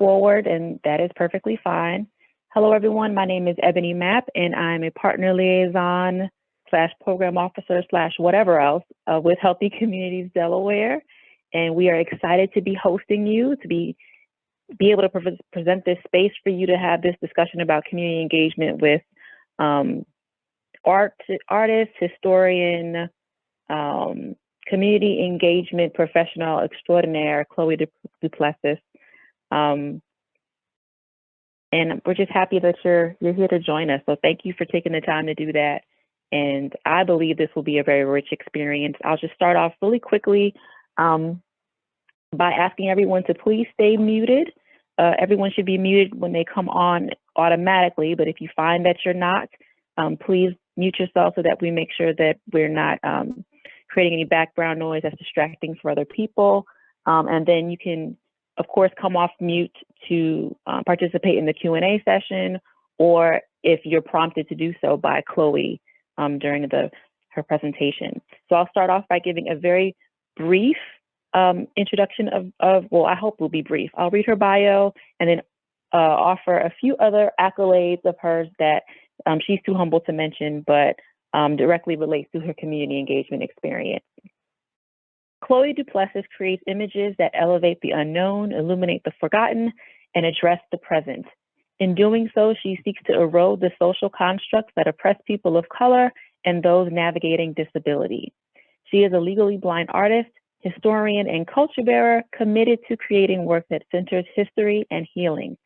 forward, and that is perfectly fine. Hello, everyone. My name is Ebony Mapp, and I'm a partner liaison slash program officer slash whatever else with Healthy Communities Delaware. And we are excited to be hosting you, to be able to present this space for you to have this discussion about community engagement with artist, historian, community engagement professional extraordinaire, Chloe Duplessis. And we're just happy that you're here to join us. So thank you for taking the time to do that. And I believe this will be a very rich experience. I'll just start off really quickly by asking everyone to please stay muted. Everyone should be muted when they come on automatically, but if you find that you're not, please mute yourself so that we make sure that we're not creating any background noise that's distracting for other people. And then you can, of course, come off mute to participate in the Q&A session, or if you're prompted to do so by Chloe during her presentation. So I'll start off by giving a very brief introduction well, I hope will be brief. I'll read her bio and then offer a few other accolades of hers that she's too humble to mention, but directly relates to her community engagement experience. Chloe Duplessis creates images that elevate the unknown, illuminate the forgotten, and address the present. In doing so, she seeks to erode the social constructs that oppress people of color and those navigating disability. She is a legally blind artist, historian, and culture bearer committed to creating work that centers history and healing.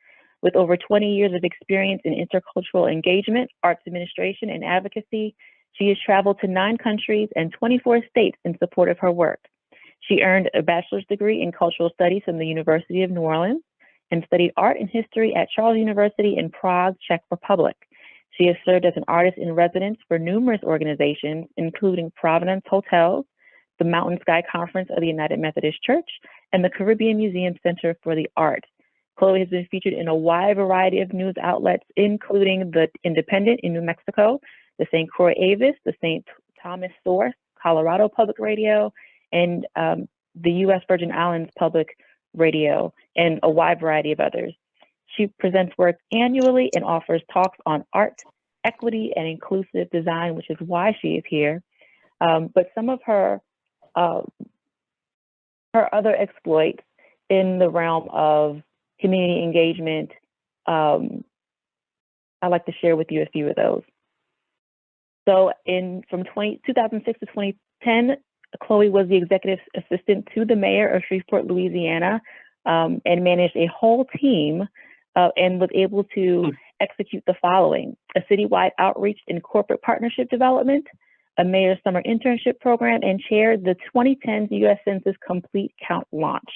With over 20 years of experience in intercultural engagement, arts administration, and advocacy, she has traveled to 9 countries and 24 states in support of her work. She earned a bachelor's degree in cultural studies from the University of New Orleans and studied art and history at Charles University in Prague, Czech Republic. She has served as an artist in residence for numerous organizations, including Providence Hotels, the Mountain Sky Conference of the United Methodist Church, and the Caribbean Museum Center for the Arts. Chloe has been featured in a wide variety of news outlets, including The Independent in New Mexico, the St. Croix Avis, the St. Thomas Source, Colorado Public Radio, and the U.S. Virgin Islands Public Radio, and a wide variety of others. She presents work annually and offers talks on art, equity, and inclusive design, which is why she is here. But some of her other exploits in the realm of community engagement, I'd like to share with you a few of those. So from 2006 to 2010, Chloe was the executive assistant to the mayor of Shreveport, Louisiana, and managed a whole team and was able to execute the following: a citywide outreach and corporate partnership development, a mayor's summer internship program, and chaired the 2010 U.S. Census Complete Count launch.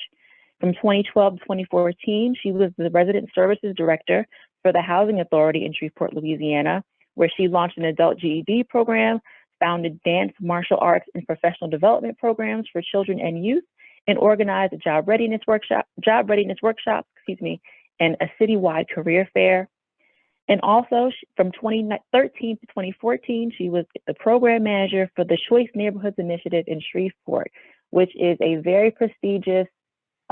From 2012 to 2014, she was the resident services director for the Housing Authority in Shreveport, Louisiana, where she launched an adult GED program, founded dance, martial arts, and professional development programs for children and youth, and organized a job readiness workshop, and a citywide career fair. And also, from 2013 to 2014, she was the program manager for the Choice Neighborhoods Initiative in Shreveport, which is a very prestigious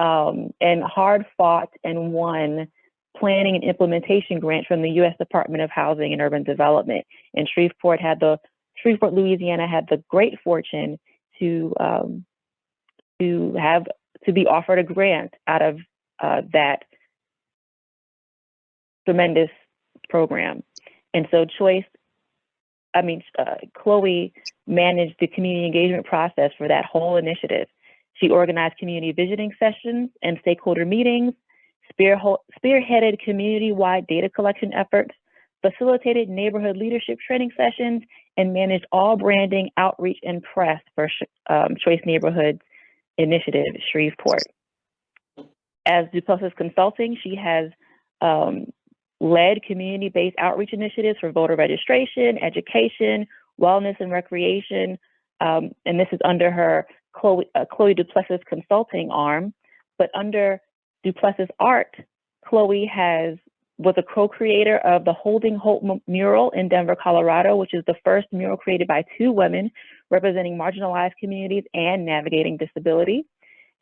and hard-fought and won planning and implementation grant from the U.S. Department of Housing and Urban Development. And Shreveport, Louisiana had the great fortune to be offered a grant out of that tremendous program. And so Chloe managed the community engagement process for that whole initiative. She organized community visiting sessions and stakeholder meetings, spearheaded community-wide data collection efforts, facilitated neighborhood leadership training sessions, and managed all branding, outreach, and press for Choice Neighborhoods Initiative Shreveport. As Duplessis Consulting, she has led community-based outreach initiatives for voter registration, education, wellness, and recreation. And this is under her Chloe Duplessis Consulting arm. But under Duplessis Art, Chloe was a co-creator of the Holding Hope mural in Denver, Colorado, which is the first mural created by 2 women representing marginalized communities and navigating disability.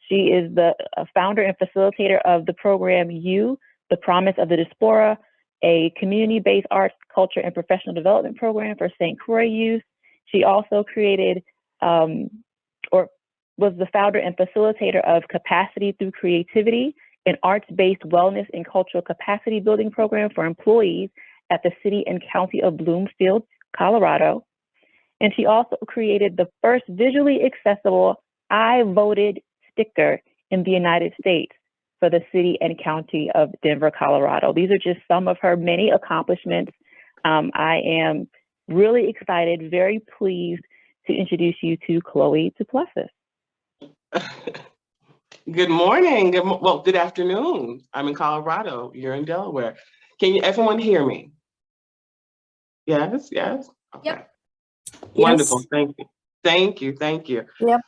She is the founder and facilitator of the program You, the Promise of the Diaspora, a community-based arts, culture, and professional development program for St. Croix youth. She also created or was the founder and facilitator of Capacity Through Creativity, an arts-based wellness and cultural capacity building program for employees at the City and County of Bloomfield, Colorado. And she also created the first visually accessible I Voted sticker in the United States for the City and County of Denver, Colorado. These are just some of her many accomplishments. I am really excited, very pleased to introduce you to Chloe Duplessis. Good morning. Good afternoon. I'm in Colorado. You're in Delaware. Can everyone hear me? Yes. Okay. Yep. Wonderful. Yes. Thank you. Yep.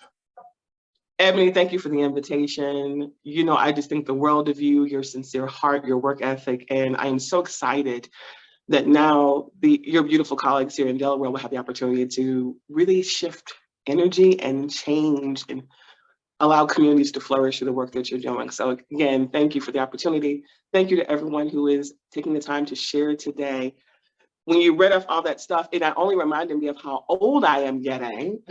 Ebony, thank you for the invitation. I just think the world of you, your sincere heart, your work ethic, and I am so excited that now your beautiful colleagues here in Delaware will have the opportunity to really shift energy and change and allow communities to flourish through the work that you're doing. So again, thank you for the opportunity. Thank you to everyone who is taking the time to share today. When you read off all that stuff, it not only reminded me of how old I am getting,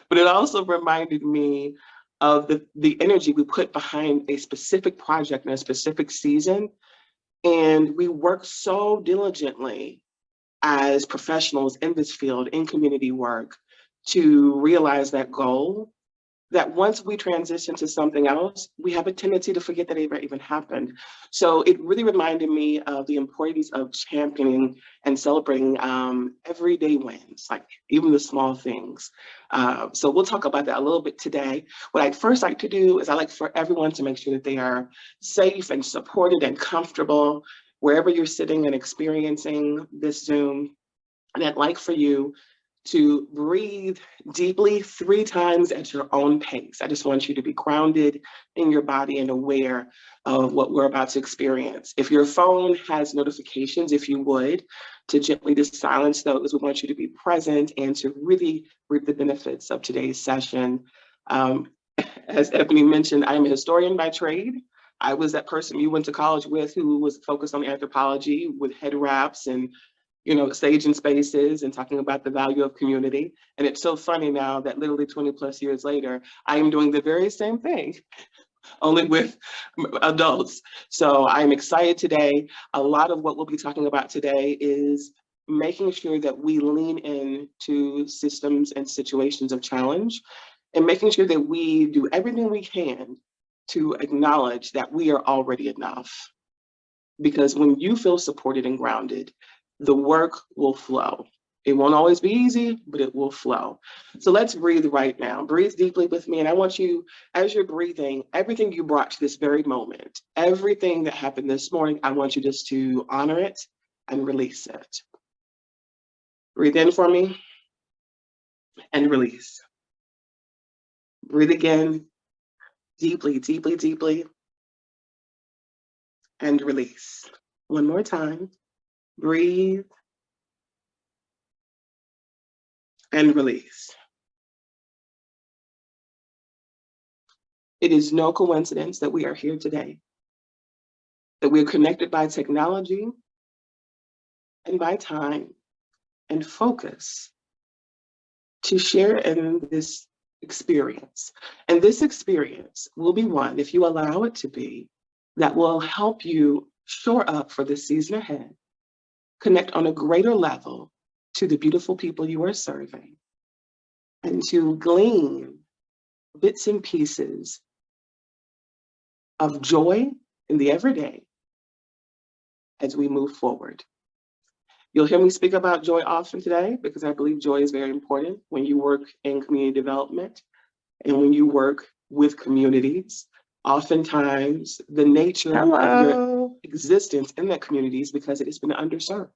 but it also reminded me of the energy we put behind a specific project in a specific season. And we work so diligently as professionals in this field, in community work, to realize that goal, that once we transition to something else, we have a tendency to forget that it ever even happened. So it really reminded me of the importance of championing and celebrating everyday wins, like even the small things. So we'll talk about that a little bit today. What I'd first like to do is I like for everyone to make sure that they are safe and supported and comfortable wherever you're sitting and experiencing this Zoom. And I'd like for you to breathe deeply 3 times at your own pace. I just want you to be grounded in your body and aware of what we're about to experience. If your phone has notifications, if you would, to gently just silence those. We want you to be present and to really reap the benefits of today's session. As Ebony mentioned, I'm a historian by trade. I was that person you went to college with who was focused on anthropology with head wraps and stage and spaces and talking about the value of community. And it's so funny now that literally 20 plus years later, I am doing the very same thing, only with adults. So I'm excited today. A lot of what we'll be talking about today is making sure that we lean into systems and situations of challenge and making sure that we do everything we can to acknowledge that we are already enough. Because when you feel supported and grounded, the work will flow. It won't always be easy, but it will flow. So let's breathe right now. Breathe deeply with me. And I want you, as you're breathing, everything you brought to this very moment, everything that happened this morning, I want you just to honor it and release it. Breathe in for me and release. Breathe again, deeply, deeply, deeply, and release. One more time. Breathe and release. It is no coincidence that we are here today, that we are connected by technology and by time and focus to share in this experience. And this experience will be one, if you allow it to be, that will help you shore up for the season ahead, connect on a greater level to the beautiful people you are serving, and to glean bits and pieces of joy in the everyday as we move forward. You'll hear me speak about joy often today because I believe joy is very important when you work in community development and when you work with communities. Oftentimes, the nature of your existence in that community is because it has been underserved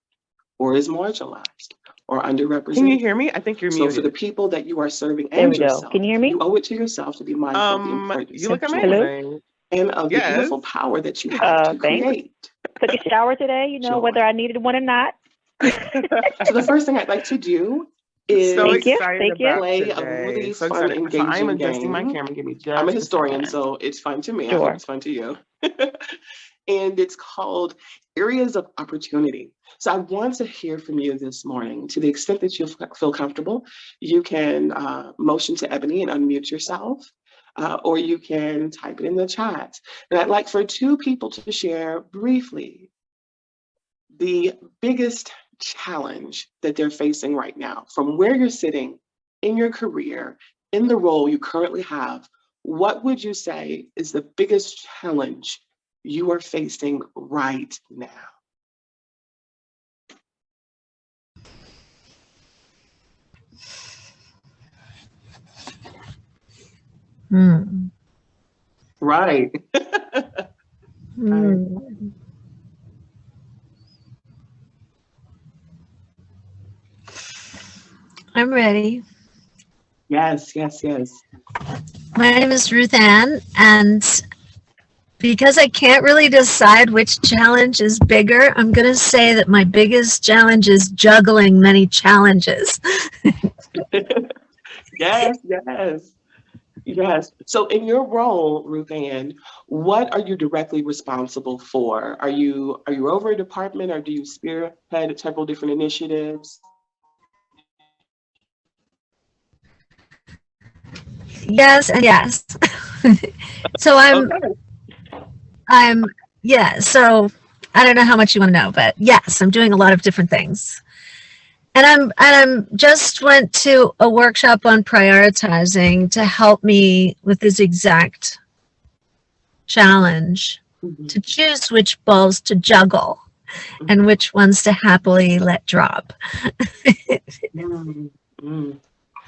or is marginalized or underrepresented. Can you hear me? I think you're muted. So for the people that you are serving There and we go. yourself, Can you hear me? you owe it to yourself to be mindful of the importance You look amazing. and of the beautiful power that you have to Thanks. create. Took a shower today, Joy. whether I needed one or not. So the first thing I'd like to do is So Thank you. excited Thank you. about play a today. really So fun, excited. So I'm engaging adjusting my game. camera. Give me just I'm a a historian, second. so it's fun to me. I Sure. hope it's fun to you. And it's called Areas of Opportunity. So I want to hear from you this morning. To the extent that you feel comfortable, you can motion to Ebony and unmute yourself, or you can type it in the chat. And I'd like for two people to share briefly the biggest challenge that they're facing right now, from where you're sitting in your career, in the role you currently have. What would you say is the biggest challenge you are facing right now? Right. I'm ready. Yes, yes, yes. My name is Ruth Ann, and because I can't really decide which challenge is bigger, I'm going to say that my biggest challenge is juggling many challenges. Yes, yes, yes. So in your role, Ruth Ann, what are you directly responsible for? Are you over a department, or do you spearhead several different initiatives? Yes and yes. So so I don't know how much you want to know, but yes, I'm doing a lot of different things. And I'm just went to a workshop on prioritizing to help me with this exact challenge, to choose which balls to juggle and which ones to happily let drop.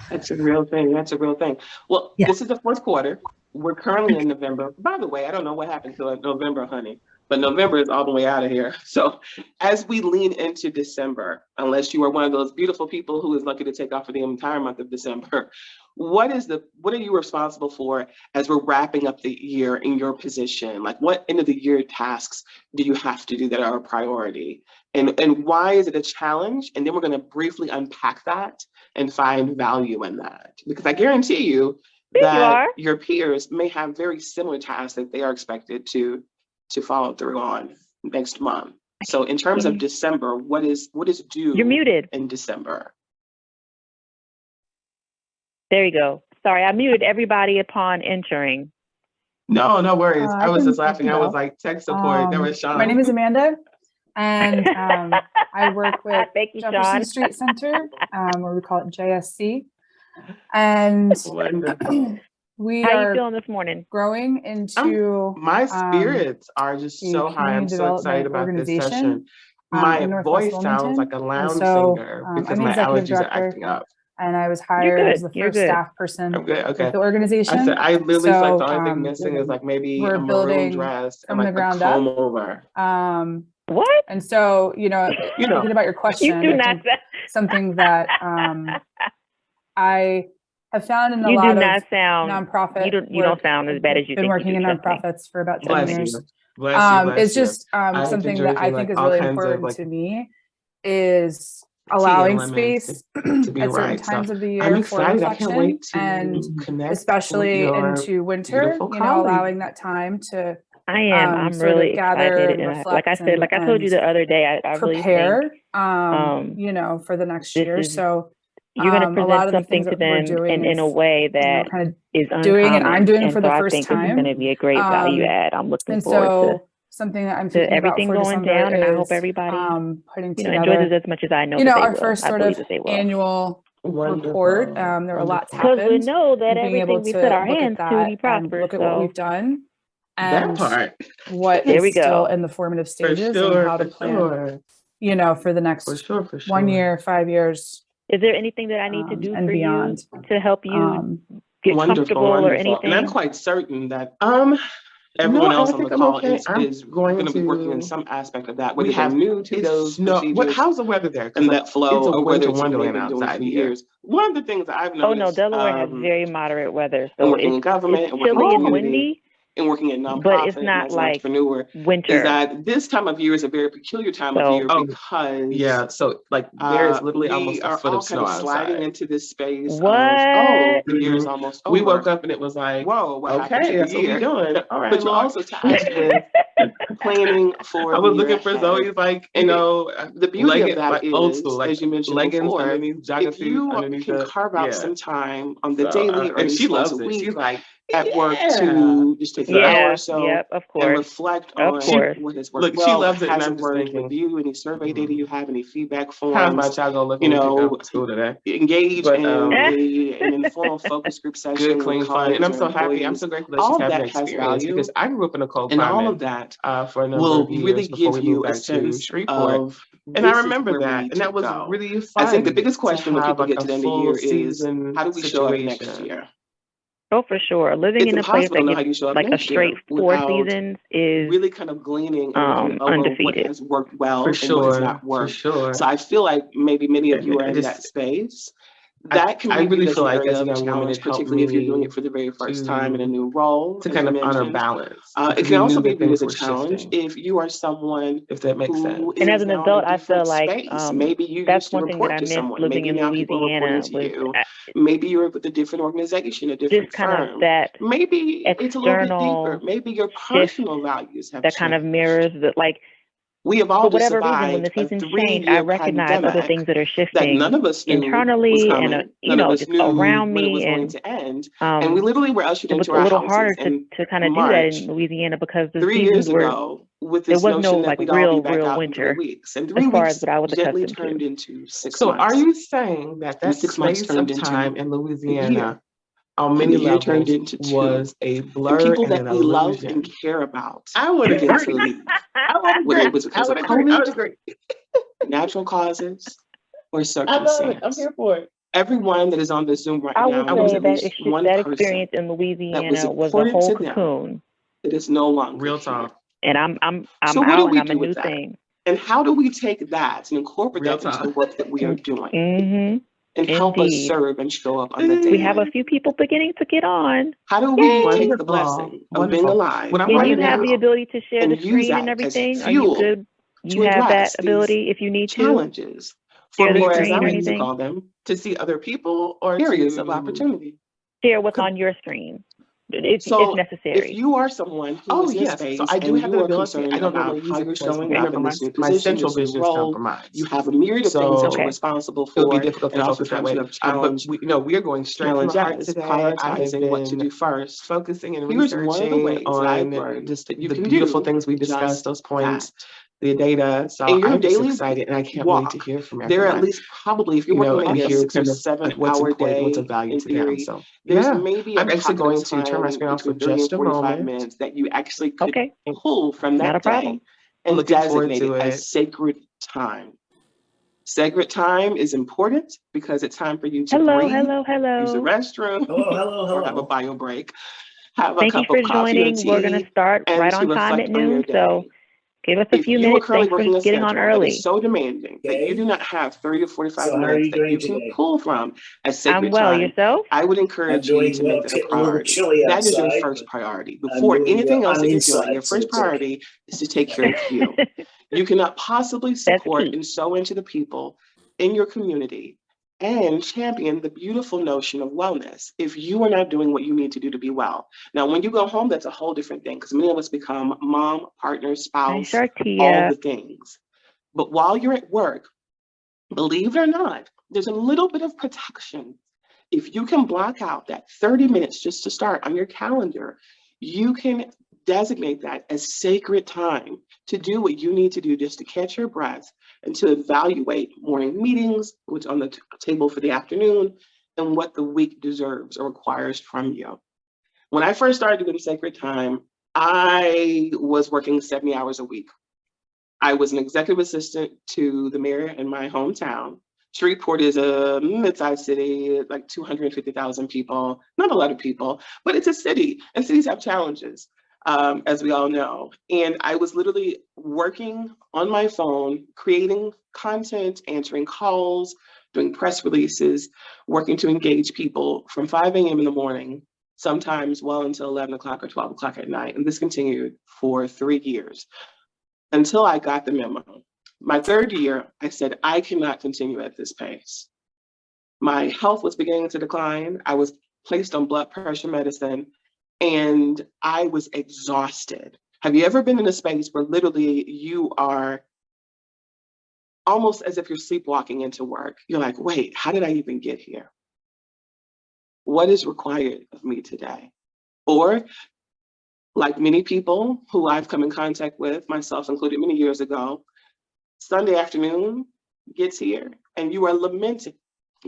That's a real thing. That's a real thing. Well, Yeah. This is the fourth quarter. We're currently in November. By the way, I don't know what happened to November, honey, but November is all the way out of here. So as we lean into December, unless you are one of those beautiful people who is lucky to take off for the entire month of December, what are you responsible for as we're wrapping up the year in your position? Like, what end of the year tasks do you have to do that are a priority? And why is it a challenge? And then we're going to briefly unpack that and find value in that. Because I guarantee you that your peers may have very similar tasks that they are expected to follow through on next month. So in terms of December, what is due You're muted. in December? There you go. Sorry, I muted everybody upon entering. No worries. I was just I laughing. I was like, tech support. That was Sean. My name is Amanda, and I work with Thank you, Jefferson Sean. Street Center, where we call it JSC. And we How are you feeling this morning? growing into My spirits are just a so high. I'm community so excited about this organization, session. in My Northwest voice Wilmington. sounds like a lounge so, singer I'm because the my executive allergies are director, acting up. and I was hired as the first staff person I'm good. Okay. with the organization. I said I literally feel like the So, only thing missing is like maybe we're a maroon building dress and from the like a ground comb up. over. What? And so, thinking about your question, You do not. something that I have found in a You lot do of not sound. nonprofit. You don't sound as bad as you been think working you in do, Stephanie. nonprofits for about 10 Bless years. you. Bless It's you. just something that I think like is all really kinds of, important like, to me is tea and allowing lemons space to be at certain right. times So of the I'm year for excited. I can't reflection, wait to and connect with especially your into winter, beautiful colleague. allowing that time to I am. I'm sort really of gather excited, and and reflect, like I told you the other day, I really prepare, think for the next year. So you're going to a lot present of the something things to that we're them doing in a is, way that kind of is uncommon. doing, and I'm doing for the so first I think this is time. going to be a great value add. I'm looking And forward so something that I'm to thinking about everything for going December down, and I hope is everybody putting enjoys together, it as much as I know that they our will. first I sort believe of that they will. annual report. There were lots Because we happened. know that and being able everything we to put our look hands at to, that we and prosper. look at what we've done That and part. what There is we still go. in the formative For stages sure. and how to For plan, sure. for the next For sure. 1 year, 5 years, Is there anything that I need to do and for beyond. you to help you get Wonderful, comfortable or wonderful. And I'm anything? quite certain that everyone else on the call is going to be working in some aspect of that, whether they're new to those procedures how's the weather there? and that flow, it's a or whether winter it's something they've wonderland been doing outside for here. years. One of the things that I've Oh no, noticed, Delaware has very moderate weather, and so working in government it's and working in chilly the and community, windy, and working in but it's nonprofit and not as an like entrepreneur, winter. is that this time of year is a very peculiar time of So- year Oh, because Yeah, so like there is literally we almost a are foot all of kind snow of sliding outside. into this space What? of, the year is Mhm. almost over. We woke up and it was like, Whoa, what happened to okay, the that's what year? we're doing. All right, But you're Lord. also tasked with planning for I the was year looking for ahead. Zoe's like, And the beauty of leggings, that like is, old school, like as you mentioned leggings before, underneath jogging if suit you underneath can the carve out some time on the So, daily or and in she times loves a it. She's week like, at work yeah. to just take an hour Yeah, or so yep, of and course. reflect Of on course. what has worked Look, she well, what loves it, and I'm hasn't just worked, thinking, review any survey data you have, any feedback How forms, about y'all go look you when we pick know, up school today? engage But, in an informal focus group session Good, with clean, fun. colleagues And I'm or so happy. I'm employees. so grateful that All she's of having that that has experience value, because I grew up in a cold and all climate of that for a number will of years really before give we moved you a back to sense Shreveport. of And I this is remember where we that. need And to that was go. really fun. I think the biggest to question when have, people like, get a to the end of the full year is, season how do we show up next situation. year? Oh, for sure. Living It's in a place impossible to that know how gets you show up like a next year straight 4 without seasons is really kind of gleaning and looking over what undefeated. has worked well For and what has sure. not For worked. sure. So I feel like maybe many of And you are I in just- that space. I- That can I be really viewed as feel an like area as a of young woman, challenge, it helped particularly if you're doing me it for the very first to- time in a new role. to as kind you of honor mentioned. balance. It because can we also knew be that viewed as things a were challenge shifting, if you are someone if that makes sense. who And as is an now adult, in a I feel different like space. Maybe you that's used to one thing that report I to missed someone. living Maybe in now people are reporting Louisiana to was you. Maybe you're with a different organization, a just different kind of firm. that Maybe it's a little bit deeper. external Maybe your shift personal values have that kind of changed. mirrors that, like, We have all for just whatever reason, when the survived a seasons change, I 3-year recognize other pandemic things that are that shifting none of us knew was internally and, coming. you None of know, us just knew around when it was me. going And to end. And we um, literally were ushered it was into a our little houses harder in to kind of do that March, in Louisiana because the 3 seasons years were, ago, with there this was no notion that like we'd all be back real out in 3 winter weeks. And as 3 far as weeks what I was gently accustomed to. turned into 6 So months. are you saying that And that 6 months space of turned into time in a year. Louisiana on And many the year turned levels into 2. was a And blur people and that an we love illusion? and care about I would began to agree. leave, I would whether agree. it was I because of would agree. I would COVID, agree. natural causes, or I love it. I'm circumstance. here for it. Everyone that is on this Zoom right I would now I knows say at that least one that person experience in that was Louisiana was a important whole to them cocoon, that is no longer Real here. talk. and I'm So what do out and we I'm a do new with that? thing. And how do we take that and incorporate Real that into the talk. work that we are doing Mm-hmm. and help us Indeed. serve and show up on the We have a daily? few people beginning to get on. How do we Yay! take the Wonderful. blessing of being Wonderful. alive When I'm And right you writing have the now ability to share the and use screen and that as everything? Are you fuel good? to You have that address these ability if you need to challenges? For share the me, for as screen I or like to anything? call them, to see other people or areas of to opportunity. Share what's com- on your screen if So if necessary. you are someone who Oh is in a yes. So space I do and have you the are ability. concerned I don't about normally use how it you're because showing up remember in my, this new my position, central this new vision is role, compromised. you have a myriad of things that you're Okay. responsible It would be for, difficult and to focus that oftentimes way. you have But challenge, we, we are going straight from the heart challenges, today. I have prioritizing what to been do first. focusing and Here's one of the researching ways that I've on learned just that you the can beautiful do things we discussed, just those points, that. the data. So In your I'm just daily excited, and I can't wait to walk, hear from there are at everyone. least probably, if you're You know, working and maybe a hear 6 or kind of 7 what's hour important, what's of day value in to them. theory, So there's yeah, maybe a I'm actually pocket of going to turn my time screen off for between 30 just and a 45 moment. minutes that you actually could Okay. pull from Not a that day problem. and Looking forward designate to it it. as sacred time. Sacred time is important because it's time for you to Hello, breathe, hello, use the hello. restroom, or have a bio break, have a Thank you cup for of coffee or joining. We're going to tea, start and right to on time at reflect on your noon. So day. give us a If few you are minutes. currently Thanks for working a getting on schedule that is early. so demanding that you do not have 30 to 45 So how are minutes you that doing you can today? pull from as I'm sacred well. time, Yourself? I would I'm encourage you doing to well. make It's that a getting a little priority. chilly That is your outside, first but priority. I'm Before doing anything well else on that the you're doing, your inside, so first it's okay. priority is to take care of you. You cannot possibly That's support key. and sow into the people in your community and champion the beautiful notion of wellness if you are not doing what you need to do to be well. Now, when you go home, that's a whole different thing because many of us become mom, partner, Hi, spouse, all Shartia. the things. But while you're at work, believe it or not, there's a little bit of protection. If you can block out that 30 minutes just to start on your calendar, you can designate that as sacred time to do what you need to do just to catch your breath and to evaluate morning meetings, what's on the table for the afternoon, and what the week deserves or requires from you. When I first started doing sacred time, I was working 70 hours a week. I was an executive assistant to the mayor in my hometown. Shreveport is a mid-sized city, like 250,000 people. Not a lot of people, but it's a city, and cities have challenges, as we all know. And I was literally working on my phone, creating content, answering calls, doing press releases, working to engage people from 5 a.m. in the morning sometimes well until 11 o'clock or 12 o'clock at night. And this continued for 3 years until I got the memo. My 3rd year, I said, I cannot continue at this pace. My health was beginning to decline. I was placed on blood pressure medicine, and I was exhausted. Have you ever been in a space where literally you are almost as if you're sleepwalking into work? You're like, wait, how did I even get here? What is required of me today? Or like many people who I've come in contact with, myself included many years ago, Sunday afternoon gets here and you are lamenting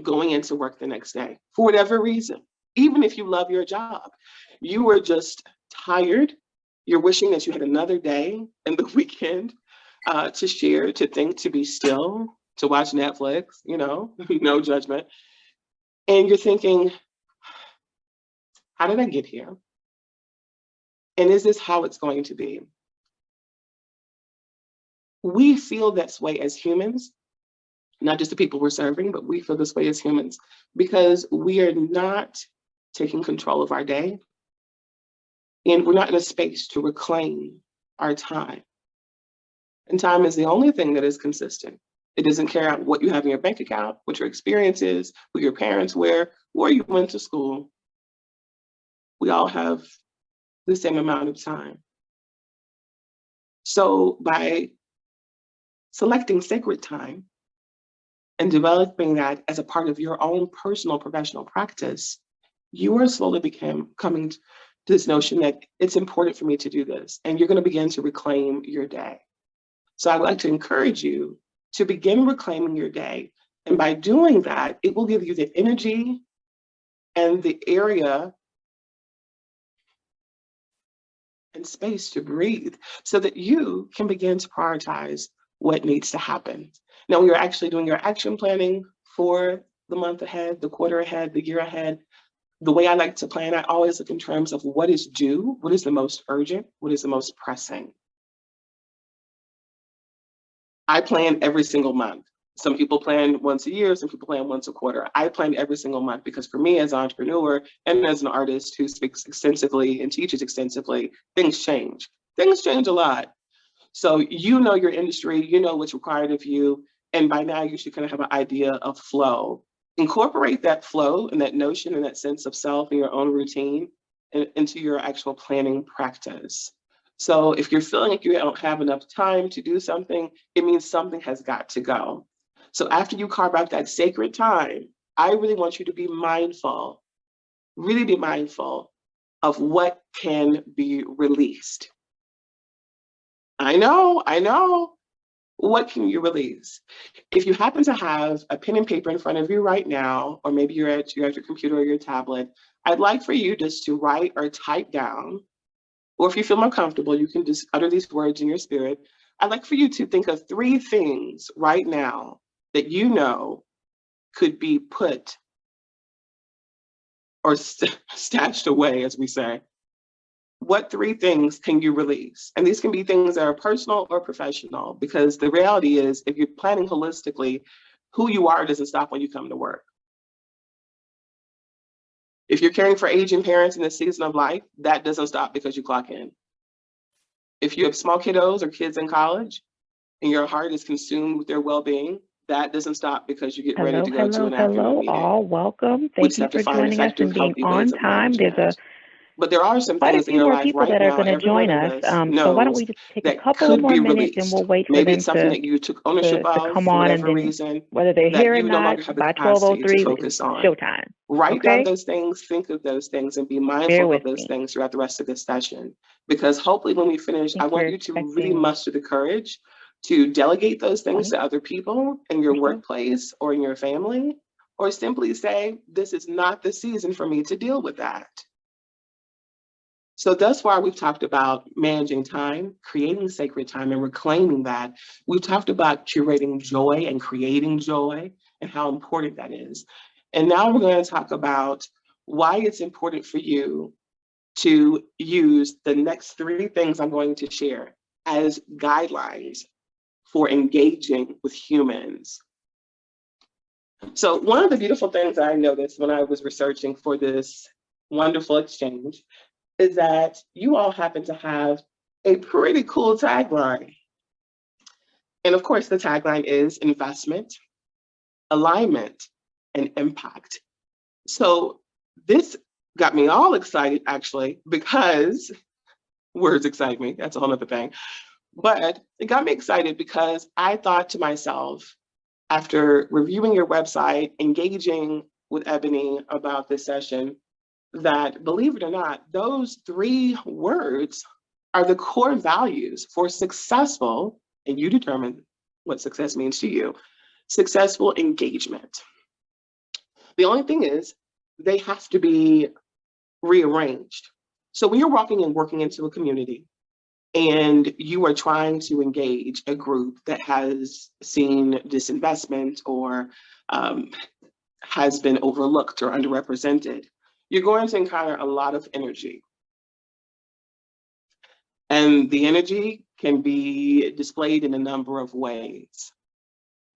going into work the next day for whatever reason. Even if you love your job, you were just tired. You're wishing that you had another day and the weekend to share, to think, to be still, to watch Netflix, no judgment. And you're thinking, how did I get here? And is this how it's going to be? We feel this way as humans, not just the people we're serving, but we feel this way as humans because we are not taking control of our day. And we're not in a space to reclaim our time. And time is the only thing that is consistent. It doesn't care out what you have in your bank account, what your experience is, who your parents were, where you went to school. We all have the same amount of time. So by selecting sacred time and developing that as a part of your own personal professional practice, you are slowly coming to this notion that it's important for me to do this, and you're going to begin to reclaim your day. So I'd like to encourage you to begin reclaiming your day. And by doing that, it will give you the energy and the area and space to breathe so that you can begin to prioritize what needs to happen. Now, when you're actually doing your action planning for the month ahead, the quarter ahead, the year ahead, the way I like to plan, I always look in terms of what is due, what is the most urgent, what is the most pressing. I plan every single month. Some people plan once a year, some people plan once a quarter. I plan every single month because for me as an entrepreneur and as an artist who speaks extensively and teaches extensively, things change. Things change a lot. So you know your industry, you know what's required of you, and by now you should kind of have an idea of flow. Incorporate that flow and that notion and that sense of self and your own routine into your actual planning practice. So if you're feeling like you don't have enough time to do something, it means something has got to go. So after you carve out that sacred time, I really want you to be mindful, really be mindful of what can be released. I know. What can you release? If you happen to have a pen and paper in front of you right now, or maybe you're at your computer or your tablet, I'd like for you just to write or type down, or if you feel more comfortable, you can just utter these words in your spirit. I'd like for you to think of 3 things right now that you know could be put or stashed away, as we say. What 3 things can you release? And these can be things that are personal or professional, because the reality is, if you're planning holistically, who you are doesn't stop when you come to work. If you're caring for aging parents in this season of life, that doesn't stop because you clock in. If you have small kiddos or kids in college and your heart is consumed with their well-being, that doesn't stop because you get ready to go to an afternoon meeting. All welcome. Thank you for joining us and being on time. But there are some quite a things in few your more life people right that are now, going to every join one of us. us So why don't knows we just take a that couple could more be minutes and released. we'll wait for Maybe them it's something to that you took ownership of come for on, and whatever then reason whether they're that here or you no not, longer have the by capacity to 12:03 focus it's on. showtime. Write down Okay? those things, think of those things, and be Bear mindful with of those me. things throughout the rest of this session. Because hopefully when we finish, I I think want you're you to really expecting muster the courage to delegate those things 20 to other people in your or so. workplace or in your family, or simply say, this is not the season for me to deal with that. So thus far, we've talked about managing time, creating sacred time, and reclaiming that. We've talked about curating joy and creating joy and how important that is. And now we're going to talk about why it's important for you to use the next 3 things I'm going to share as guidelines for engaging with humans. So one of the beautiful things I noticed when I was researching for this wonderful exchange is that you all happen to have a pretty cool tagline. And of course, the tagline is investment, alignment, and impact. So this got me all excited, actually, because words excite me. That's a whole other thing. But it got me excited because I thought to myself, after reviewing your website, engaging with Ebony about this session, that believe it or not, those 3 words are the core values for successful, and you determine what success means to you, successful engagement. The only thing is, they have to be rearranged. So when you're walking and working into a community and you are trying to engage a group that has seen disinvestment or has been overlooked or underrepresented, you're going to encounter a lot of energy. And the energy can be displayed in a number of ways.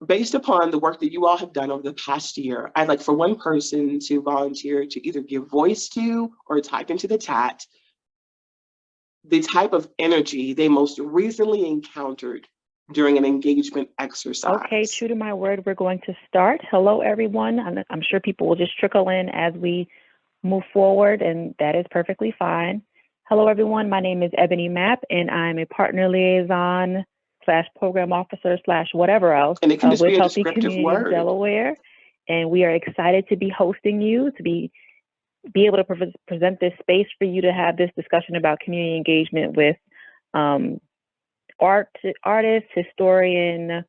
Based upon the work that you all have done over the past year, I'd like for one person to volunteer to either give voice to or type into the chat the type of energy they most recently encountered during an engagement exercise. Okay, true to my word, we're going to start. Hello, everyone. I'm sure people will just trickle in as we move forward, and that is perfectly fine. Hello, everyone. My name is Ebony Mapp, and I'm a partner liaison / program officer / whatever else And it can just with be a Healthy descriptive Communities word. Delaware. And we are excited to be hosting you, to be able to present this space for you to have this discussion about community engagement with artist, historian,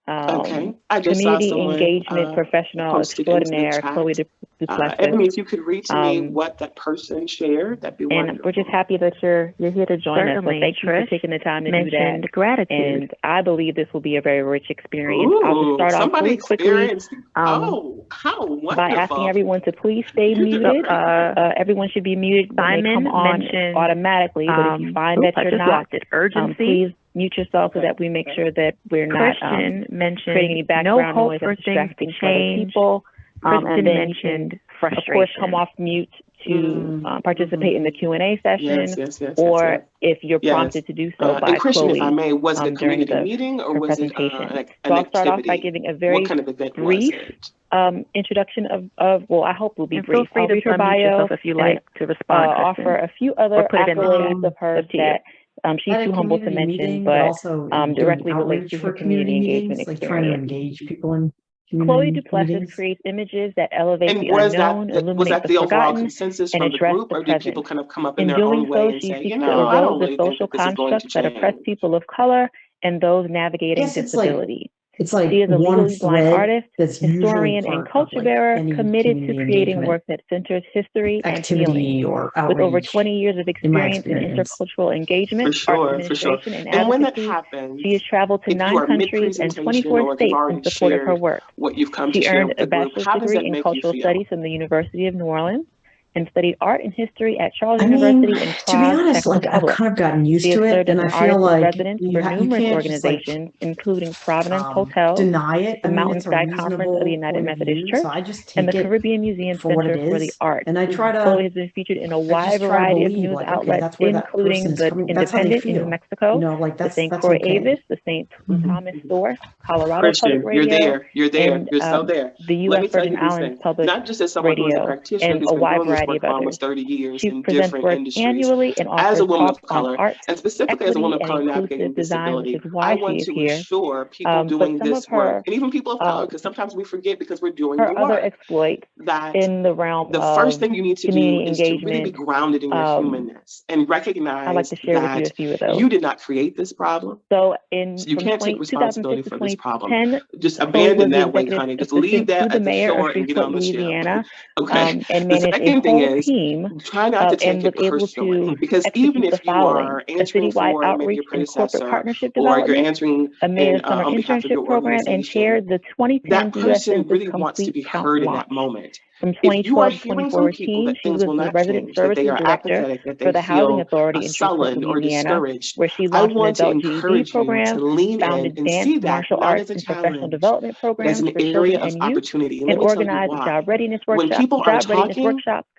Okay, I just saw community someone engagement professional posted into the extraordinaire, chat. Chloe Duplessis. Ebony, if you could read to me Um, what that person shared, that'd be wonderful. And we're just happy that you're here to join us. So Certainly, thank you for Trish taking the time to do mentioned that. gratitude. And I believe this will be a very rich experience. I'll just Ooh, start off somebody really quickly experienced. um, Oh, how wonderful! by asking everyone to please stay muted. Everyone should be muted when they Simon come on mentioned, automatically. But if you find that I you're just not, lost it. Urgency. please mute yourself so that we make sure that we're not Christian mentioned creating any no background hope noise for that's things distracting to for other change. people. Kristen And then you mentioned can, frustration. of course, come off mute to participate in the Q&A session, or if you're prompted to do so by and Christian, Chloe if I may, was it a during community meeting or her was it presentation. an So I'll start off by activity? giving a very What kind of event brief was it? introduction of, well, I hope will be And brief. feel free I'll to read her unmute bio yourself if you and like to respond, Kristen. offer a few other put it in the accolades chat. of hers Up to you. that she's At a too humble to community mention, meeting, but also doing directly relates outreach to for her community engagement meetings, like trying to experience. engage people in Chloe community Duplessis meetings. creates images that elevate And the was unknown, that illuminate the the overall forgotten, consensus and from the address group, the or did people present. kind of come up in In their doing own way so, and she say, seeks you to know, I don't erode the really think social that this is going to constructs that oppress change? people of color and those navigating Yes, it's like disability. it's like She is a one legally blind thread artist, that's usually historian, part and of culture like bearer any committed to community creating engagement work that centers history and healing. activity or With over outreach. 20 years of in my experience in experience. intercultural engagement, For sure, arts for sure. administration, and And when that advocacy, happens, she has traveled to if you 9 are countries and mid-presentation 24 or if you've states in already support of her shared work. what you've come to She share earned with a the group, bachelor's how does degree that in make you cultural feel? studies from the University of New Orleans and studied art and history at Charles I mean, University in to be Prague, honest, Czech like I've Republic. kind of gotten used She has to it, served as and an I feel artist in like residence for you numerous can't just like organizations, including Providence Hotels, deny it. the I mean, Mountain it's a Sky Conference of the reasonable United point of Methodist view, so Church, I just and the take it Caribbean Museum for what Center it for the is, Arts. and I try Chloe to has been featured in a I wide just try to variety of believe news like, okay, outlets, that's where that person including is The coming. That's how they Independent in New feel. Mexico, You know, like the that's St. Croix okay. Avis, the St. Thomas Source, Colorado Public Christian, you're Radio, there, you're there, and you're so there. the Let U.S. me tell Virgin you these Islands things, Public not just as someone who is a Radio, practitioner and who's a been wide doing this variety work of for others. almost 30 years She in presents different work industries. annually and As a offers woman talks of on color, art, and specifically as a equity, woman of and color navigating inclusive design, which disability, is I why she want is to here. assure people But doing some of this work, her and even people of color, because sometimes we forget because we're doing the other work, exploits that in the realm the first of thing you need to do community is to really be engagement, grounded in your humanness and I'd like recognize to share with you a that few of those. you did not create this problem. So So you from can't take 2006 responsibility for this problem. 2010, Just Chloe abandon was the that weight, executive honey. Just leave assistant to that the at the mayor of shore and get Shreveport, on the ship. Louisiana, Okay. and The managed a second thing whole is team try not to take and it was able personally, to because even execute the if you following: are a answering citywide for maybe outreach your and corporate predecessor, partnership or you're development, answering a mayor's summer on behalf of internship your program, and organization, chaired the 2010 that U.S. person Census really wants to Complete be Count heard in launch. that moment. From If you are 2012 to hearing from people 2014, that she things was will the not resident change, that they services are director apathetic, that for they the Housing feel Authority in Shreveport, sullen or Louisiana, discouraged, where she I launched an want to adult GED encourage you program, to lean in founded and dance, see that martial not arts, as a and professional challenge, development but as programs an for children area of and youth, opportunity. And and let me tell you organized why. job readiness When people are workshops, talking,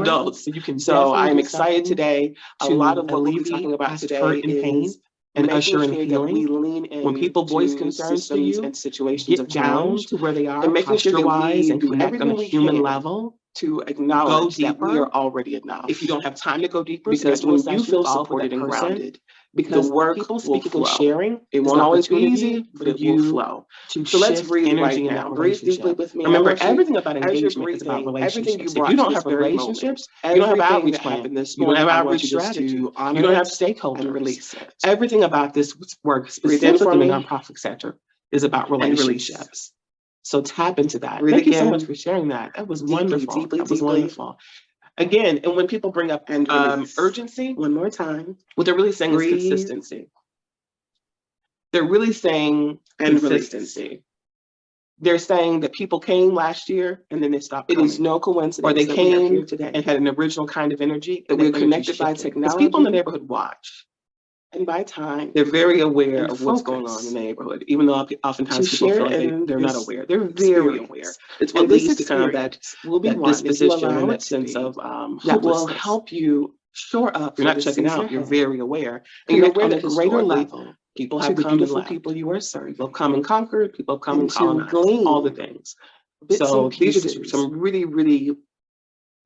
adults. So you can So I'm definitely excited today. A to lot of what we'll be alleviate talking about past today hurt and pain is and making usher in sure that healing. we lean in When people voice to concerns to systems you, and situations get of down challenge, to where they are, and making sure that posture-wise, we and do connect on everything a we human can level. to acknowledge that we deeper. are already enough. If you don't have time to go deeper, Because schedule a when you session, feel follow up with supported that and person, grounded, because the work people will speaking and flow. sharing It is won't an always be opportunity easy, for but it will you flow. to So let's shift breathe energy right in now. that Breathe deeply relationship. with me. Remember, I want you, everything about as you're engagement is about breathing, everything you relationships. If brought you to don't this have very relationships, moment, you don't have everything outreach that plan, happened this you don't have morning, I want outreach you just strategy, to honor you don't have it stakeholders. and release it. Everything about this work, Breathe in specifically for in the me nonprofit sector, is about and release. relationships. So tap into that. Breathe Thank you so again. much for sharing that. That was Deeply, wonderful. deeply, That was deeply. wonderful. Again, and when people bring up And release. urgency, One more time. what they're really saying Breathe. is consistency. They're really saying And consistency. They're saying that people came last year and then they stopped It coming. is no coincidence Or they that we are came here today. and had an original kind of energy. That and we're that energy connected by shifted. Because people in the technology. neighborhood watch. And by time, They're very aware And of what's going on focus. in the neighborhood, even though oftentimes To people share feel like in they're not this aware. They're very aware. experience. It's what And this leads to kind of that, experience will be that one, if you disposition allow and it that to sense be, of that will hopelessness. help you shore up. You're for not the checking season out. You're ahead. very aware. And And you're you're aware aware that that greater historically, level people to have the come and beautiful left. people you are serving. People have come and conquered. People have come and And to colonized. glean All the things. bits So and these are just pieces some really, really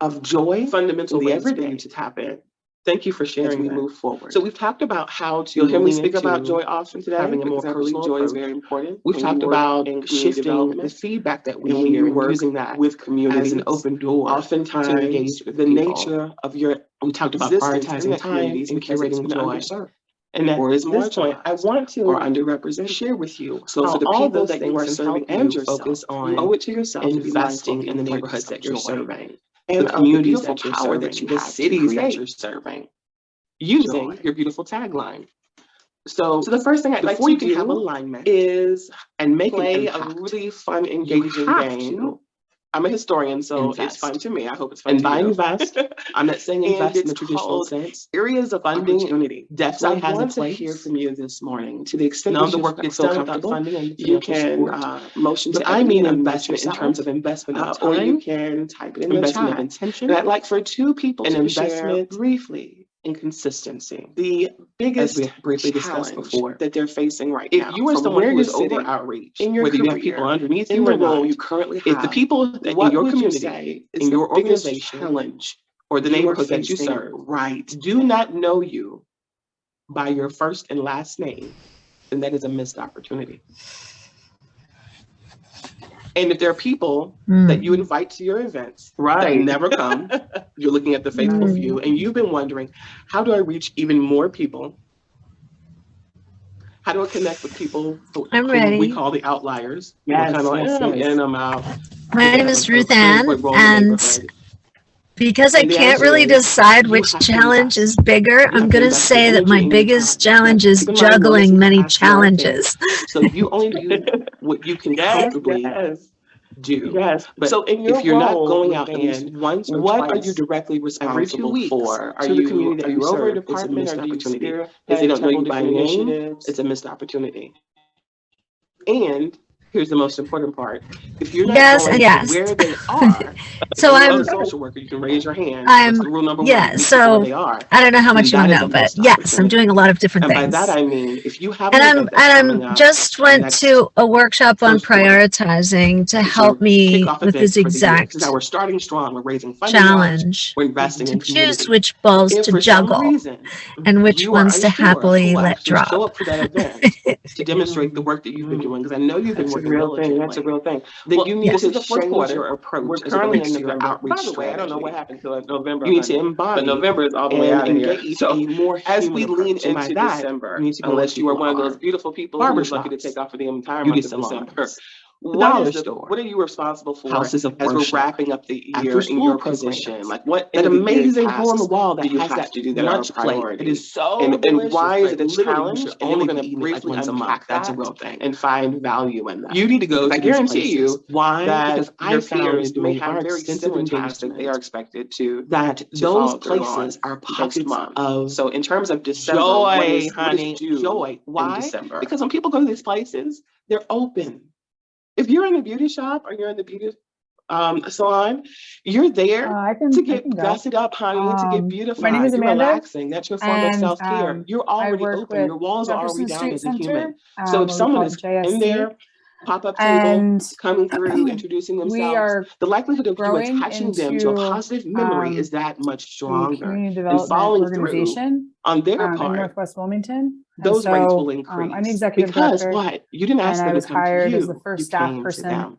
of joy fundamental in the ways for everyday you to tap in. Thank you for as sharing we that. move forward. So we've talked about how to You'll hear me lean speak about into joy often today, having a more because I believe personal joy is approach. very important. We've when talked you work about in community shifting the development, feedback that we and when hear you and work using that with communities, as an open door to oftentimes engage with the people. nature of your We talked about existence in prioritizing the time communities and because it's curating been joy. underserved And at or is this point, I marginalized want to or underrepresented. share with you So how for the all people those that you things are can serving help and you yourself, focus you on owe it to yourself to be mindful investing of in the the neighborhoods importance that of you're joy serving, and the of the communities beautiful that you're power that serving, you the have to cities that create you're serving, using joy. your beautiful tagline. So So the first thing I'd like before to you can have do alignment is and make an play a impact, really fun, you engaging have game. to. I'm a historian, so it's Invest. fun to me. I hope it's fun And to by you. invest, I'm not saying And invest in it's the traditional called sense. areas of Funding opportunity. definitely So I has a want to place. hear from you this morning. To the extent None of that the you work gets feel done without comfortable, funding and you financial can support. motion But to I Ebony mean and unmute investment in terms of yourself, investment of or you time, can type it in the investment of chat. intention, And I'd like for two people and to share investment briefly in consistency. the As biggest we briefly discussed challenge before. that they're facing right If now. you are from someone where who you're is over sitting outreach, in your whether you career, have people underneath in you the or role not, you currently if the have, people that in what your would you community, say is in the your biggest organization, challenge or the you are neighborhood that you facing serve, right do not know you by your first and last name, then that is a missed opportunity. And if there are people that you invite to your events that never come, you're looking at the faithful few, and you've been wondering, how do I reach even more people? How do I connect with people I'm who ready. we call the outliers? People Yes, kind of like, yes, I'm yes. in, I'm out. My They name have is a Ruth very Ann, important role in the and neighborhood. because I And the can't answer really is, decide you which have to challenge invest. is bigger, You I'm have to going to invest your say that energy my and your biggest time. challenge is Keep in mind, one is juggling in many capacity are things. challenges. So you only do what you can comfortably do. Yes. But So in your if you're not role, going Ruth out at least Ann, once or what are you twice directly every 2 responsible weeks for? to the community Are that you you over a serve, it's a department, missed or do you opportunity. spearhead If they don't know several you by different name, initiatives? it's a missed opportunity. And here's the most important part. If you're not Yes, going and to yes. where they are, So if you're not I'm, a social worker, you can raise your hand. That's I'm, rule number one. yeah, Meet people where so they are. I don't know how much you That want to is know, a but missed yes, I'm opportunity. doing a lot of different And by things. that I mean, if you have And an I'm event that's coming up, just went next to a workshop on first quarter, prioritizing to it's help your me kickoff with event this for the year. This exact is how we're starting strong. We're raising funding large. challenge We're investing to in choose community. which balls If to for some juggle reason and which you are ones to unsure who happily will let actually show drop. up for that event to demonstrate the work that you've been doing, because I know you've been That's a working real thing. That's a diligently, real thing. Then well, you need this to is the fourth change quarter. your approach. We're as it currently relates in to your November. outreach By the way, I don't know what strategy. happened to November. You need to honey, embody but November is all the way and out of here. engage So a more as human we lean approach. And by into that, December, you need to go unless where you are people one of those are. beautiful people who is lucky to Barbershops, take off for the entire beauty month of December, salons, the dollar what store, are you responsible for houses of as we're worship, wrapping up the year after in school your programs, position? Like what that end of the year amazing hole in the tasks wall do that you has have that to do that are a lunch plate that priority? is so And delicious, why is it but a literally you challenge? should And then we're only going be to eating it like briefly once a month. unpack That's a that real thing. and find value in that. You need to go I to these guarantee places. you Why? that Because your I found peers may doing have our very extensive similar tasks that they are engagement expected to that those follow through places on are next pockets month. of So in terms of December, joy, what is honey, due joy. in Why? December? Because when people go to these places, they're open. If you're in a beauty shop or you're in the beauty salon, you're there I to can get go. gussied up, honey, to get beautified. My name is You're Amanda, relaxing. That's your form of and self-care. You're I already work open. with Your walls are already Jefferson down Street as a human. Center, So if what we someone call is in JSC, there, pop-up table, and coming through, introducing we themselves, are the likelihood of you growing attaching them to a into positive memory is that much the stronger. community And development following through organization on their in part, Northwest Wilmington. And those rates will so I'm the increase. executive Because director, what? You didn't ask and I them to was come to hired as the you. first You staff came to person them.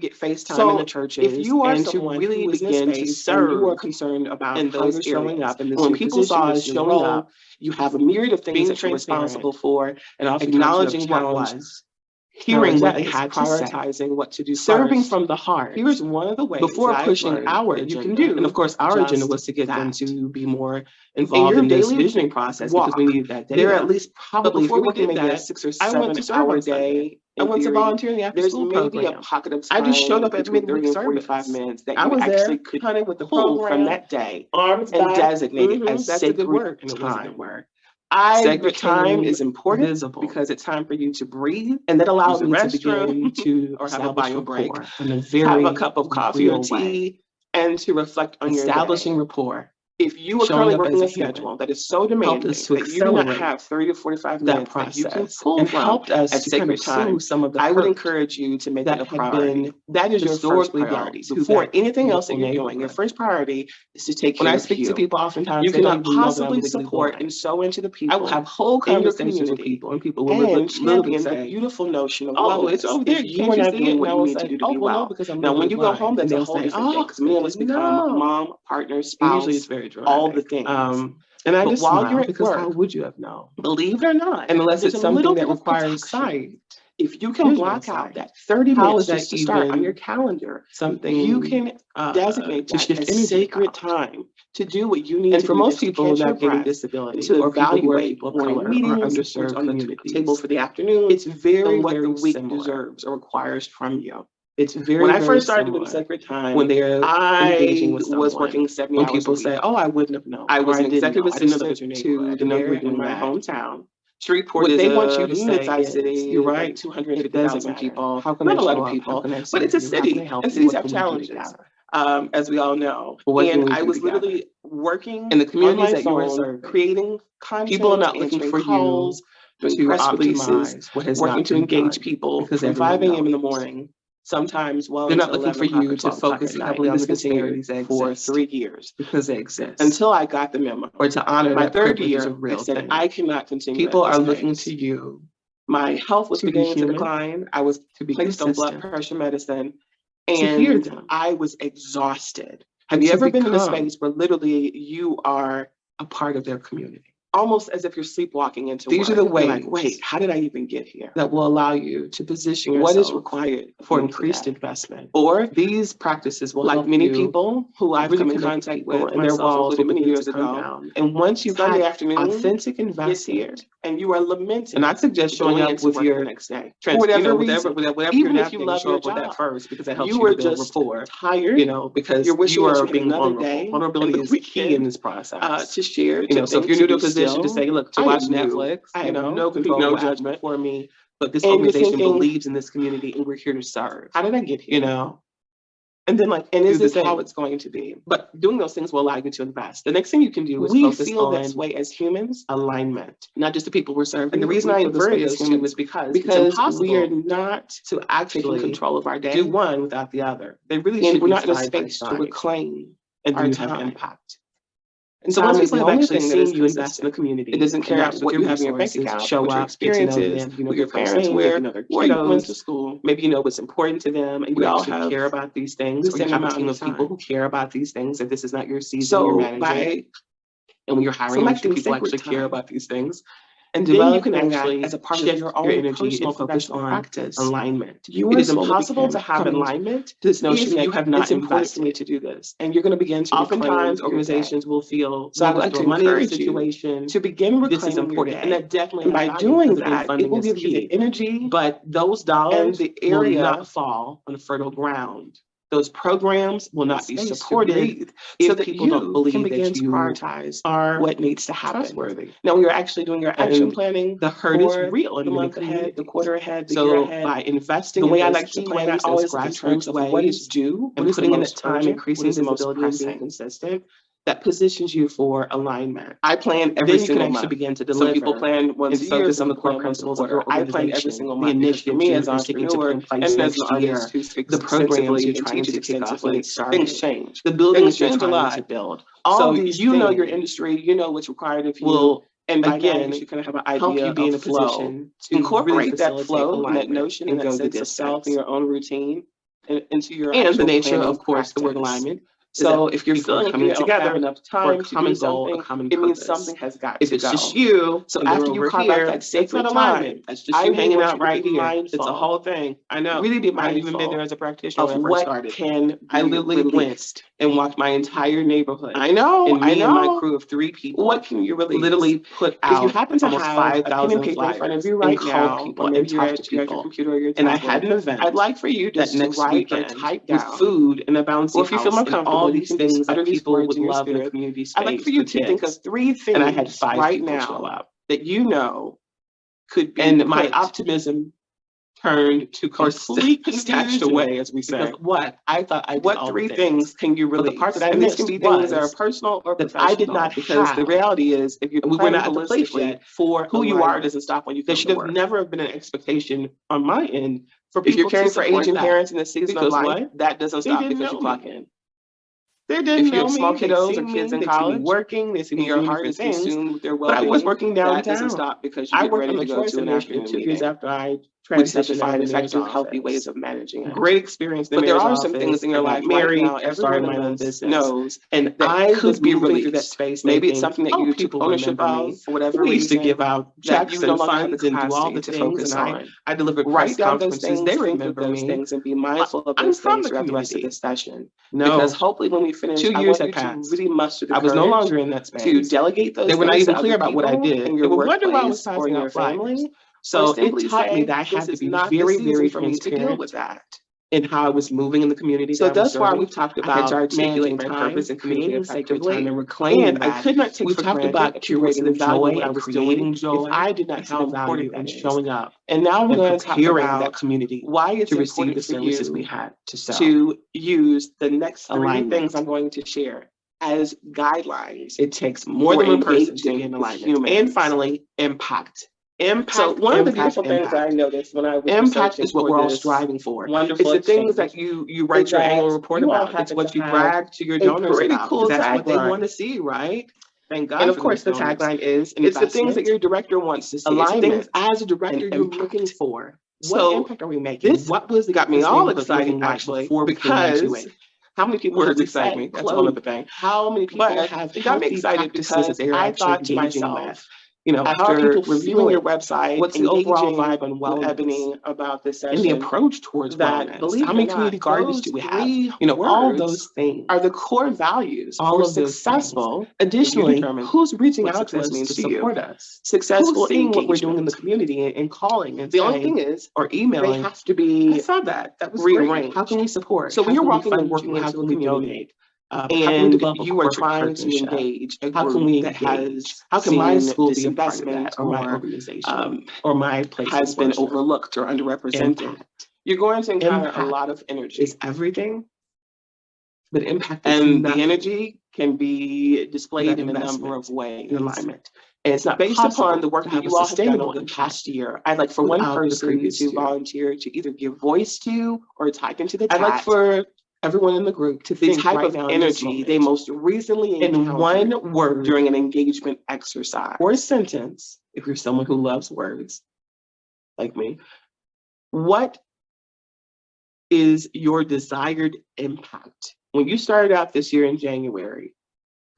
to get FaceTime So in the churches if you are and to someone really who is in this begin to space and you are serve concerned about in how those you're showing areas. up in this When new people position, saw this us new showing role, up, you have a myriad of things being that you're responsible transparent, for, and oftentimes you have acknowledging what challenged was, hearing what they agendas, had to say, prioritizing what to do serving first. from the heart. Here's one of the ways Before that I've pushing learned our that you can agenda. do. And of course, our agenda just was to get them that. to be more In involved your in this daily visioning process because we walk, needed that there are data. at least But probably, if before you're we working did maybe a that, 6 or I 7 went to serve hour on Sunday. day, I in went to theory, volunteer in the after there's school maybe a program. pocket of I time just showed up at between 30 midweek and 45 service. minutes that I you was actually there, could honey, with the pull from program, that day arms and back. designate it as That's a good sacred word, and it was a good time. word. Sacred time is important because it's time for you to breathe, and that allows me to begin to or have a bio break, have a cup of coffee or tea, and to reflect on your establishing rapport. If you are currently working a schedule that is so demanding that you do not have 30 to 45 minutes that you can pull and helped us at sacred time, I would encourage you to make that a priority. That is your first priority. Before anything else that you're doing, your first priority is to take care of you. When I speak to people oftentimes, you cannot possibly support and sow into the people. I will have whole conversations with people, and people will champion the beautiful notion of wellness. It's over there. You are not doing what you need to do to be well. Now, when you go home, that's a whole different thing, because many of us become mom, partner, spouse. Usually it's very all the things. And I just while you're at work, how would you have known? Believe it or not, and unless it's something that requires sight, if you can block out that 30 minutes just to start on your calendar, something you can designate to shift as sacred time to do what you need to do. And for most people not getting disability to evaluate morning meetings, underserved on the table for the afternoon, it's very what the week deserves or requires from you. It's very. When I first started doing sacred time, when I was working 70 hours, when people say, "Oh, I wouldn't have known," I was an executive assistant to the mayor in my hometown. Shreveport is a mid-sized city. You're right, 250,000 people. Not a lot of people, but it's a city, and cities have challenges, as we all know. And I was literally working in the communities that you were serving, creating content. People are not looking for you to press releases, working to engage people from 5 a.m. in the morning. Sometimes, well, they're not looking for you to focus heavily on the disparities for 3 years because they exist. Until I got the memo, or to honor my third year, I said I cannot continue. People are looking to you. My health was beginning to decline. I was placed on blood pressure medicine, and I was exhausted. Have you ever been in a space where literally you are a part of their community? Almost as if you're sleepwalking into these work. Are the ways. Like, wait, how did I even get here? That will allow you to position yourself. What is required for increased investment? Or these practices will, like many people who I've come in contact with, and their walls many years ago. And once you've had authentic investment, and you are lamenting, and I suggest showing up with your next day, whatever even if you love your job at first, because it helps you build rapport. Tired, because you are being vulnerable. Vulnerability is key in this process. To share, so if you're new to a position, to say, look, to watch Netflix, I have no control, no judgment for me, but this organization believes in this community, and we're here to serve. How did I get here? And then, and is this how it's going to be? But doing those things will allow you to invest. The next thing you can do is focus on this way as humans, alignment, not just the people we're serving. And the reason I invert this too is because we are not to actually take control of our day. Do one without the other. They really should. We're not in a space to reclaim and our time impact. And so once people have actually seen you invest in the community, it doesn't care what you have in your bank account, show what your experiences, what your parents wear, where you went to school. Maybe you know what's important to them, and we all care about these things. Or you have a team of people who care about these things. If this is not your season, you're managing. And when you're hiring, people actually care about these things. And then you can actually, as a part of your own energy, and focus on practice alignment. It is impossible to have alignment. This notion that you have not invested to do this, and you're going to begin to. Oftentimes, organizations will feel so. I would like to encourage you to begin reclaiming. This is important, and that definitely. By doing that, it will give you the energy, but those dollars and the area will not fall on fertile ground. Those programs will not be supported if people don't believe that you prioritize what needs to happen. Trustworthy. Now, when you're actually doing your action planning, the hurt is real. The month ahead, the quarter ahead, the year ahead. By investing, the way I like to plan is always in terms of what is due and putting in that time, increasing visibility and being consistent. That positions you for alignment. I plan every single month. Begin to deliver. Some people plan once a year. Focus on the core principles of your organization. I plan every single month. The initiative me as an entrepreneur and as an artist who speaks the programs you're trying to kick off when it started. Things change. The buildings you're trying to build. So you know your industry. You know what's required of you. And again, you kind of have an idea help you be in a position to incorporate that flow and that notion and that sense of self and your own routine into your and the nature, of course, the word alignment. So if you're feeling coming together enough time to do something, it means something has got to go. If it's just you, so after you carve out that sacred time, that's just you hanging out right here. It's a whole thing. I know. Really be mindful. I've even been there as a practitioner when I first started. Can I literally went and walked my entire neighborhood. I know. And me and my crew of 3 people. What can you really literally put out? If you happen to have 5,000 paper in front of you right now, people and talk to people, and I had an event. I'd like for you to next weekend type with food and a bouncy house. Or if you feel more comfortable. All these things that people would love in the community space. I'd like for you to think of 3 things and I had 5 right now that you know could be And my put optimism turned to complete snatched away, as we say. Because what? I thought I did What all three the things can you But the release? part that I And this can missed be things that are was personal or that professional. I did not because the have- reality is, if you're we were planning not at the place holistically yet for who you are alignment, doesn't stop when you come there to should have work. never been an expectation on my end for If people you're caring to for support aging that. parents in the season Because of life, what? That doesn't they stop didn't because you know clock me. in. They didn't If you know have me. small They kiddos see or me, kids in they see me college, working, they see me and your doing heart different is things. consumed with their But I well-being, was working that downtown. doesn't stop because you I get worked ready on to the go Choice to an Initiative afternoon 2 years meeting, after I which transitioned identified out of the mayor's effective, healthy office. ways of managing it. Great experience in the But there mayor's are some office. things in your I got life married. right now, I started every my one own of us business. knows And that I could was be moving through that released. space. Maybe it's thinking, something that oh, you took people ownership remember of me. for whatever We used to reason give out that checks you no and longer have funds the and do all capacity the to things. focus And on. I delivered press Write down those conferences. things, They think of remember those me. things, and be mindful of I'm those from things the throughout the rest of community. the session. No, Because hopefully when we finish, 2 I years want had you to passed. really muster the I was no courage longer in that to space. delegate those They were not things even to clear other about what I people did. in They your were wondering why I was workplace or passing in your out flyers. family. So Or simply it taught me say, that I had this to is be not the very, season very for me to deal transparent with that. in how I was moving in the community So that I was thus far, serving. we've talked I had to about articulate managing my time, purpose and communicating creating sacred effectively. time, and reclaiming And I that. could not take We for talked granted about that people would see curating the the value joy of what I and was creating doing joy if I did not and see how the value important that and is. showing up And now we're and going to talk preparing about that community why it's to receive important the for services we you had to sell. to use the next three Alignment. things I'm going to share as guidelines. It takes more for than one person to be engaging in with alignment. humans. And finally, impact. Impact. So one of the impact, beautiful things that I impact. noticed when I was Impact researching is what for we're all this striving for. wonderful It's the things that exchange you write is your that annual report you all about. It's happen what to you have brag to your a donors pretty about. cool That's what they tagline. want to see, right? Thank God And of for course, the those donors. tagline is, It's the things investment, that your director wants to see. It's the alignment, things as a director and you're impact. looking for. What So impact are we making? this What was got me this all neighborhood excited looking like actually before we came because into it? how many people Words have excite said me. That's a whole other thing. How many people But have it got me healthy excited practices because that they're I actually thought to engaging myself, with? you know, how are After people reviewing your feeling? website, What's the overall engaging vibe on with wellness? Ebony about this And the session, approach towards that wellness. believe How it many or community not, gardens those do we have? three You know, all words those things. are the core values All for of those things. successful. Additionally, determine who's reaching what out to success us means to to you. support us? Successful Who's seeing what we're doing in the engagement. community and calling and The only saying thing is, or they emailing, have to I be saw that. That was great. rearranged. How can we support? So when How you're can we walking and fund working you? How into a can we community donate? How can we and develop a you are corporate trying to partnership? engage a How can group we that engage? has How can my seen school be a part of disinvestment that, or my or organization, or my place has of been worship? overlooked or underrepresented, Impact. you're going to encounter a Impact lot of energy. is everything, but impact is And nothing. the energy can be displayed Without in a number investment of ways. in alignment. And it's not Based possible upon the work to that have a you all have done sustainable over the impact past year, I'd like for one without the person previous to year. volunteer to either give voice to or type into the I'd chat like for everyone in the group to the think type right of now in this energy they moment, most recently in encountered one word during an engagement exercise. or sentence, if you're someone who loves words like me. What is your desired impact? When you started out this year in January,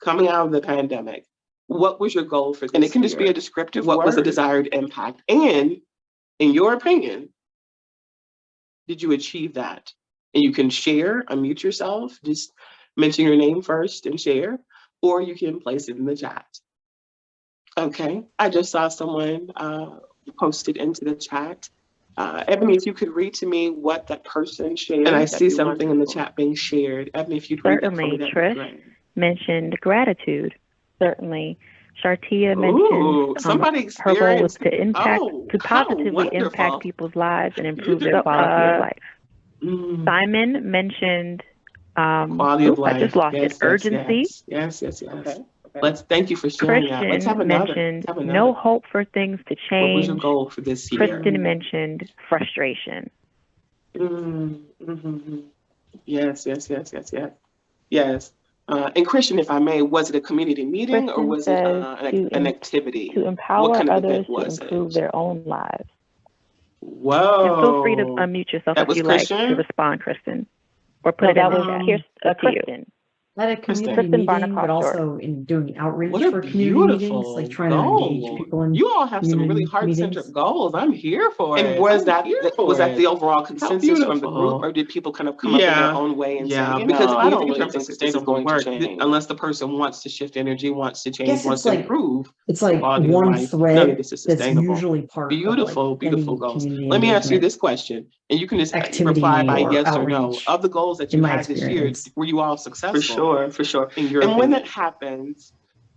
coming out of the pandemic, what was your goal for this And it can just be year? a descriptive What was the word. desired impact? And in your opinion, did you achieve that? And you can share, unmute yourself, just mention your name first and share, or you can place it in the chat. Okay, I just saw someone posted into the chat. Ebony, if you could read to me what that person shared. And I that'd see be something in the wonderful. chat being shared. Ebony, if you'd read that for me, Certainly, that'd be Trish great. mentioned gratitude. Certainly. Shartia Ooh, mentioned somebody her goal was experienced. to impact, Oh, to how positively wonderful. impact people's lives and You improve did their quality of life. Mm, Simon mentioned, quality of life. I just lost Yes, it, urgency. Yes. Okay. Let's thank you for sharing that. Let's have Christian another. mentioned Let's have no another. hope for things to What was your change. goal for this year? Kristen mentioned frustration. Yes. Yes. And Christian, if I may, was it a community meeting or Kristen was it says an activity? to What empower kind of others event to was improve it? their own lives. Whoa. And feel free to unmute yourself That if was you like to Christian? respond, Kristen, or put No, it in that the was chat. here's Up to you. Kristen. At a community Kristen meeting, Barnacle but Short. also in doing outreach What a for community meetings, beautiful like trying to engage goal. people in You all have some really community heart-centered meetings. goals. I'm here for it. And was I'm that here was for that the it. overall How consensus from the group, beautiful. or did people kind of come up in their own way and say, Yeah, you because know, I when you don't think in really terms of think that this is sustainable going to work, change? unless the person wants to shift energy, wants to change, Guess wants it's to like improve it's like quality of one life, none of thread this is that's sustainable. usually part of Beautiful, like beautiful any goals. community Let me ask you engagement this question, and you can just activity reply by or yes or no. outreach, Of the goals that in you my had this year, experience. were you all For successful sure. in your And when opinion? that happens,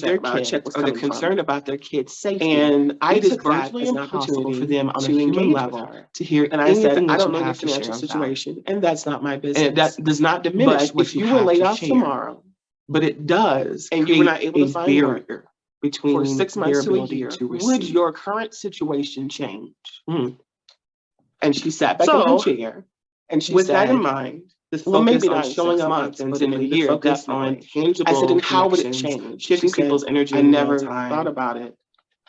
their about kids check was or they're coming from. concerned about their kids' safety. And I It is took that virtually as an impossible opportunity for them on a to human engage level with her. to hear And I said, anything I that don't you know your have to share financial on that. situation, and that's not my business. And that does not diminish But what if you you were have laid to off share. tomorrow But it does and you were not create able to a find work barrier between for 6 their months to a ability year, to would receive. your current situation change? Mhm. And she sat back in her So, chair and she with said, that in mind, the focus well, maybe on not in showing 6 up on months, but authentically, in a the year, focus on definitely. tangible I said, and how would it connections, change? shifting She said, people's energy I in real never time. thought about it.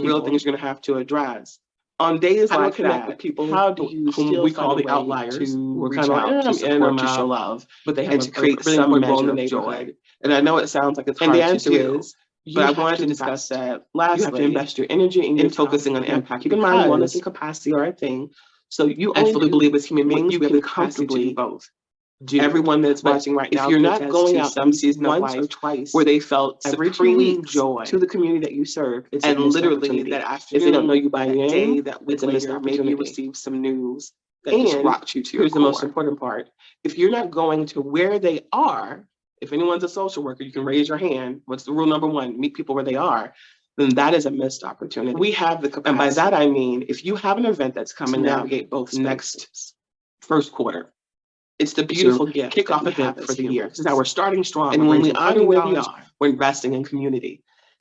real people. things you're going to have to address. On days How to like connect that, with people how do you whom still we call find a the way outliers, to who are reach kind of out, like, to some in support, and to show out, love, but they have and a to create really some important role in measure the of joy? neighborhood. And I know it sounds like it's And hard the to answer do, is, but I have wanted to invest. discuss that You have to lastly invest your energy and your in focusing on time. Now, impact. keep in mind, wellness Because and capacity are a thing. So you I only fully do believe as human what beings, you we have can the capacity to do comfortably both. do. Everyone that's But watching right if now, you're can not attest going to out some there season of once or life twice where they felt every 2 supreme weeks joy, to the community that you serve, it's a and missed literally opportunity. that If they don't know afternoon, you by that name, day, that week it's a missed later, maybe you opportunity. received some news that just And rocked you to your here's the most core. important part. If you're not going to where they are, if anyone's a social worker, you can raise your hand. What's the rule number 1? Meet people where they are. Then that is a missed opportunity. We have the capacity. And by that, I mean, if you have an event that's coming to up navigate both next spaces. first quarter, it's the It's beautiful your gift kickoff that we event have for as the year. humans. This is how we're starting strong. And We're when we raising honor where we $100. are, We're investing in community.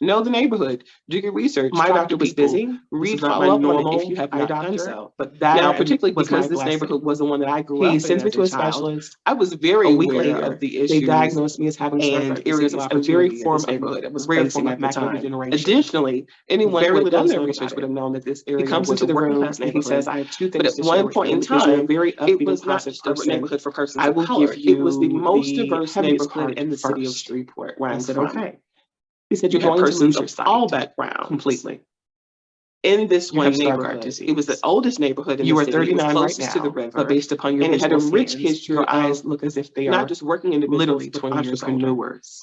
Know the neighborhood. Do your research. My talk doctor to was people, busy. This Read is not follow my up on it normal if you have eye not done doctor, so. but that Now, particularly was my because this blessing. neighborhood was the one that I grew up He in sends me as to a a child. specialist. I was very A week aware later, of the they issues diagnosed me as having and cerebral areas of disease, a very opportunity that this form neighborhood was rare facing form at of the macular time. degeneration. Additionally, anyone Very who had little done is their known research about would it. have known that this He area comes was into a the working room class and he neighborhood. says, "I have two But things at to share one with point you." in Because you're a time, very it upbeat and was not positive just a person. neighborhood for persons I of will color. give you It was the most the diverse heaviest neighborhood part in the city of first. Shreveport, where I I'm said, from. "Okay." He said, You "You're had going to persons lose your of sight all backgrounds completely. in this You one have Stargardt neighborhood. disease. It was the oldest neighborhood in You the are city. It was 39 right closest to the now, river, but based upon your and it had a visual rich scans, history your eyes of look as if they not are just working individuals, literally but 20 years older. entrepreneurs.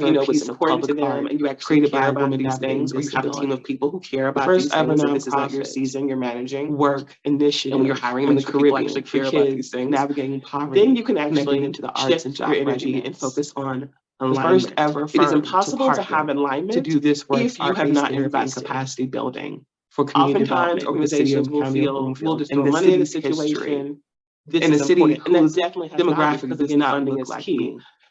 if you know what's piece of important to public them art and you actually created care by a about woman these navigating things, or you have a team of disability. people who care about first these ever things, and this is not your nonprofit season, you're managing work initiative and when you're hiring in them, the make sure people Caribbean actually for care about these kids things, navigating poverty, then you can connecting actually them to the arts and shift your job energy and readiness. focus on The alignment. first ever It is firm impossible to have partner alignment to do this work if you have art-based not therapy and invested. capacity building for community Oftentimes, development with the city organizations of will County of feel we'll Bloomfield just and throw the money at a city's history situation. This and is the city important, and that whose definitely has value demographic because does again, not funding look is like key. me.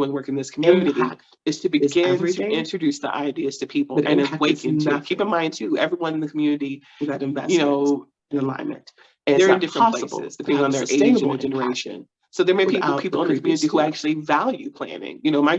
doing work in this community Impact is to begin to everything. introduce the ideas to people But and impact is awaken to. nothing. Keep in mind too, everyone in the community, Without investment, you know, and alignment. and They're they're in in different different places, places depending depending on on their their age age and and their their generation. generation. So there may be Without people the in the previous community who school. actually value planning. You know, my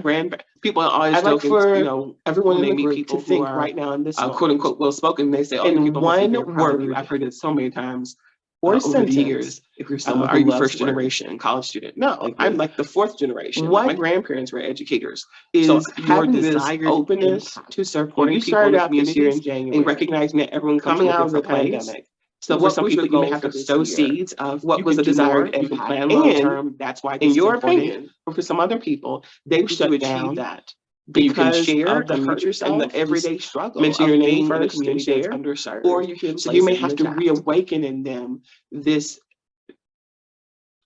people are always I'd like joking, for you know, everyone when in they the meet group people to who think are right now in this quote moment, unquote well spoken, they say, oh, in your people must be one very proud of you. word I've heard it so many times or over the sentence, years. if you're someone Are who you loves first words. generation college student? No, Like I'm me. like the fourth generation. What My grandparents were educators. Is So your having this desired openness impact? to When supporting you people started in the out this year in communities January, and recognizing that everyone comes coming from a out of the different place. pandemic, So for what some was your people, you may goal have for to this sow year? seeds of What you was can the do more, desired you can impact? plan long And term. That's why in this is your important. opinion, Or for some other people, they did wish you to achieve achieve that? that you can Because share, of the unmute hurt and yourself, the just everyday struggle mention of your name being in a first and community that's share, underserved. or you can So place you may it in have the to chat. reawaken in them this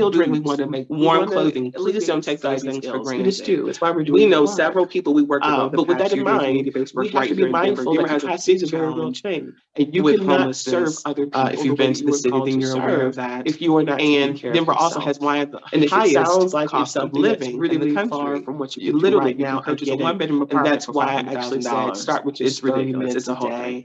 children. We boots, want to make warm warm clothing. clothing. Please don't take those things for We granted. just do. It's why we're doing We the know work. several people we worked with over the But with past that in year doing mind, community-based we work have right to here be in Denver. mindful Denver that has a capacity is a big very real challenge. thing. And you With cannot serve homelessness, other people if you've been to the city, then you're aware of that. if you are not And taking care of Denver also yourself. has one of the And if it highest sounds like it's cost of something that's living really in the far country. from what you You can do literally right now, can purchase a and one-bedroom and apartment that's for why I actually said $5,000. start with just It's 30 ridiculous. minutes It's a a whole day. thing.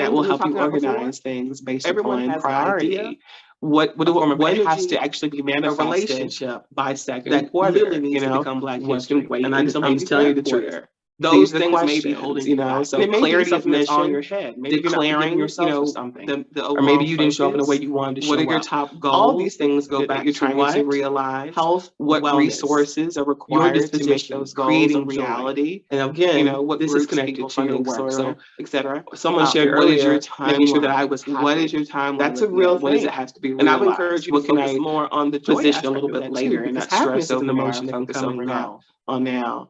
that will we help talked you about before. organize things based Everyone upon has priority. priority. What form of has energy, to actually be A manifested relationship by second that quarter, literally needs to become Black history. wait And I just until I'm maybe telling you the third truth. quarter. Those These are the things may be questions, holding you you know, back. so And it may be clarity of something that's on mission, your head. Maybe you're not declaring, forgiving yourself you know, for something. the Or maybe overall you didn't show up in the way focus. you wanted to show What are your up. top goals? All these things go that back you're to trying what? to realize. Health, What wellness, resources are your required to make disposition, those goals creating a joy. reality? And again, You know, what this is groups connected people to your funding, work, soil, so etc. someone shared What is your earlier, making sure that I was happy. What is your timeline? That's a looking real at? What does thing. it have to be And realized? I would encourage you to What can focus I more on the joy position aspect a little of bit that later too, and because not happiness stress is an over emotion that marathon can come coming and up go. on now.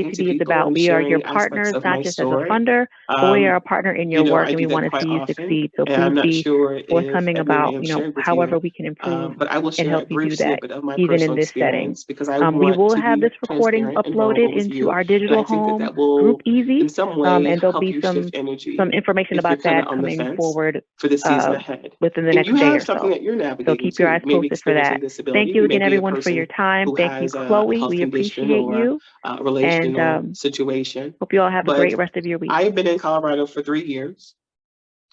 talking to ACB is people about. and We are your sharing aspects partners, of not my just as a story. funder, but we are a partner in your work, I and we do that want to quite see you often, succeed. So and I'm please not be sure if forthcoming Ebony may about, have shared with however you, we can improve but I will and share a help you brief do that, snippet of my even in personal this setting. experience because I We want will to have be this recording transparent and uploaded vulnerable with into you. our And digital I think that home that will, group Easy, in some way, and there'll help be you some shift energy information if you're about kind that of on the coming fence forward for the season uh, ahead. within the And next you day have or something so. that you're So navigating keep your too. eyes Maybe posted for experiencing that. Thank disability. you You may again, be a everyone, for your person time. who Thank you, has a Chloe. health We condition appreciate or you, a and relational situation. hope you all have a But great rest of your week. I've been in Colorado for 3 years.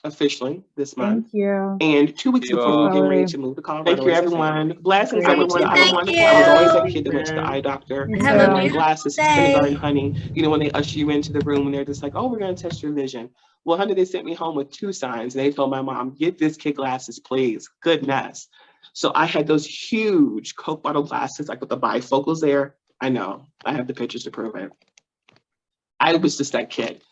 officially this month. Thank you. And 2 weeks You before we all. were getting ready Chloe. to move to Colorado. Thank you, as a everyone. family. Blessings, Great. everyone. Thank I was always that kid that went to the you. eye doctor. You Have too. a My beautiful glasses, day. kindergarten, honey. You know, when they usher you into the room and they're just like, oh, we're going to test your vision. Well, honey, they sent me home with 2 signs. And they told my mom, get this kid glasses, please. Goodness. So I had those huge Coke bottle glasses, like with the bifocals there. I know. I have the pictures to prove it. I was just that kid.